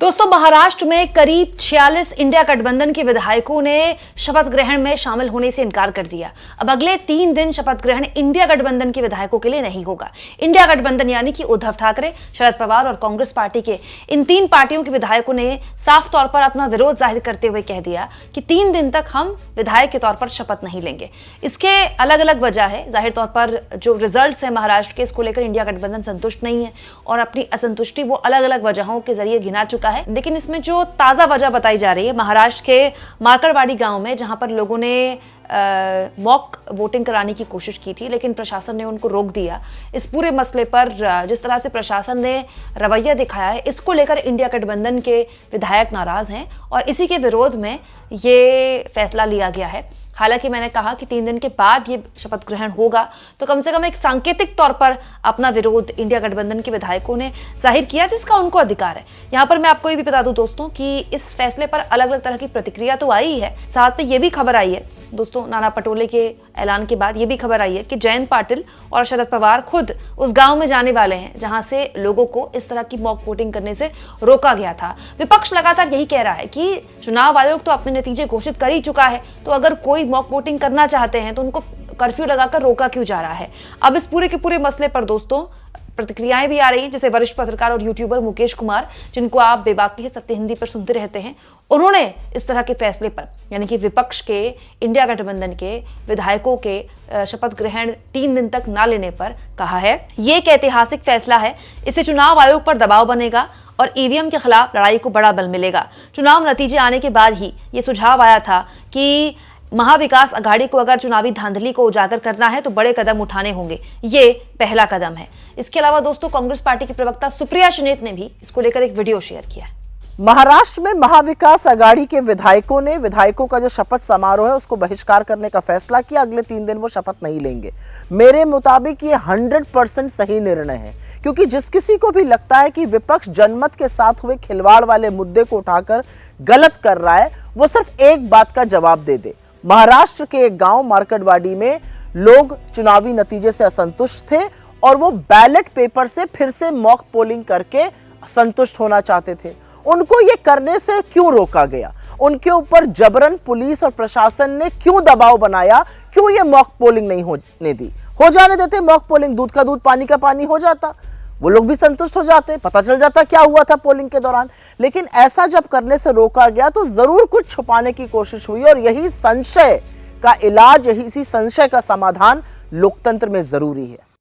दोस्तों, महाराष्ट्र में करीब 46 इंडिया गठबंधन के विधायकों ने शपथ ग्रहण में शामिल होने से इनकार कर दिया। अब अगले 3 दिन शपथ ग्रहण इंडिया गठबंधन के विधायकों के लिए नहीं होगा। इंडिया गठबंधन यानी कि उद्धव ठाकरे, शरद पवार और कांग्रेस पार्टी के इन 3 पार्टियों के विधायकों ने साफ तौर पर अपना विरोध जाहिर करते हुए कह दिया कि 3 दिन तक हम विधायक के तौर पर शपथ नहीं लेंगे। इसके अलग अलग वजह है। जाहिर तौर पर जो रिजल्ट्स है महाराष्ट्र के, इसको लेकर इंडिया गठबंधन संतुष्ट नहीं है और अपनी असंतुष्टि वो अलग अलग वजहों के जरिए गिना चुका है। लेकिन इसमें जो ताजा वजह बताई जा रही है, महाराष्ट्र के मारकड़वाड़ी गांव में, जहां पर लोगों ने मॉक वोटिंग कराने की कोशिश की थी, लेकिन प्रशासन ने उनको रोक दिया। इस पूरे मसले पर जिस तरह से प्रशासन ने रवैया दिखाया है, इसको लेकर इंडिया गठबंधन के विधायक नाराज हैं और इसी के विरोध में ये फैसला लिया गया है। हालांकि मैंने कहा कि 3 दिन के बाद ये शपथ ग्रहण होगा, तो कम से कम एक सांकेतिक तौर पर अपना विरोध इंडिया गठबंधन के विधायकों ने जाहिर किया, जिसका उनको अधिकार है। यहाँ पर मैं आपको ये भी बता दूं दोस्तों कि इस फैसले पर अलग अलग तरह की प्रतिक्रिया तो आई है। साथ में ये भी खबर आई है दोस्तों, नाना पटोले के ऐलान के बाद ये भी खबर आई है कि जयंत पाटिल और शरद पवार खुद उस गांव में जाने वाले हैं जहां से लोगों को इस तरह की मॉक वोटिंग करने से रोका गया था। विपक्ष लगातार यही कह रहा है कि चुनाव आयोग तो अपने नतीजे घोषित कर ही चुका है, तो अगर कोई मॉक वोटिंग करना चाहते हैं तो उनको कर्फ्यू लगाकर रोका क्यों जा रहा है। अब इस पूरे के पूरे मसले पर दोस्तों प्रतिक्रियाएं भी आ रही हैं। जैसे वरिष्ठ पत्रकार और यूट्यूबर मुकेश कुमार, जिनको आप बेबाकी है सत्य हिंदी पर सुनते रहते हैं, उन्होंने इस तरह के फैसले पर, यानी कि विपक्ष के, इंडिया गठबंधन के विधायकों के शपथ ग्रहण 3 दिन तक ना लेने पर कहा है, ये एक ऐतिहासिक फैसला है। इससे चुनाव आयोग पर दबाव बनेगा और ईवीएम के खिलाफ लड़ाई को बड़ा बल मिलेगा। चुनाव नतीजे आने के बाद ही ये सुझाव आया था कि महाविकास अघाड़ी को अगर चुनावी धांधली को उजागर करना है तो बड़े कदम उठाने होंगे। ये पहला कदम है। इसके अलावा दोस्तों, कांग्रेस पार्टी की प्रवक्ता सुप्रिया सुनेत ने भी इसको लेकर एक वीडियो शेयर किया है। महाराष्ट्र में महाविकास अघाड़ी के विधायकों ने विधायकों का जो शपथ समारोह है उसको बहिष्कार करने का फैसला किया। अगले 3 दिन वो शपथ नहीं लेंगे। मेरे मुताबिक ये 100% सही निर्णय है, क्योंकि जिस किसी को भी लगता है कि विपक्ष जनमत के साथ हुए खिलवाड़ वाले मुद्दे को उठाकर गलत कर रहा है, वो सिर्फ एक बात का जवाब दे दे। महाराष्ट्र के एक गांव मारकड़वाड़ी में लोग चुनावी नतीजे से असंतुष्ट थे और वो बैलेट पेपर से फिर से मॉक पोलिंग करके संतुष्ट होना चाहते थे। उनको ये करने से क्यों रोका गया? उनके ऊपर जबरन पुलिस और प्रशासन ने क्यों दबाव बनाया? क्यों ये मॉक पोलिंग नहीं होने दी? हो जाने देते मॉक पोलिंग, दूध का दूध पानी का पानी हो जाता, वो लोग भी संतुष्ट हो जाते, पता चल जाता क्या हुआ था पोलिंग के दौरान। लेकिन ऐसा जब करने से रोका गया तो जरूर कुछ छुपाने की कोशिश हुई और यही संशय का इलाज, यही इसी संशय का समाधान लोकतंत्र में जरूरी है।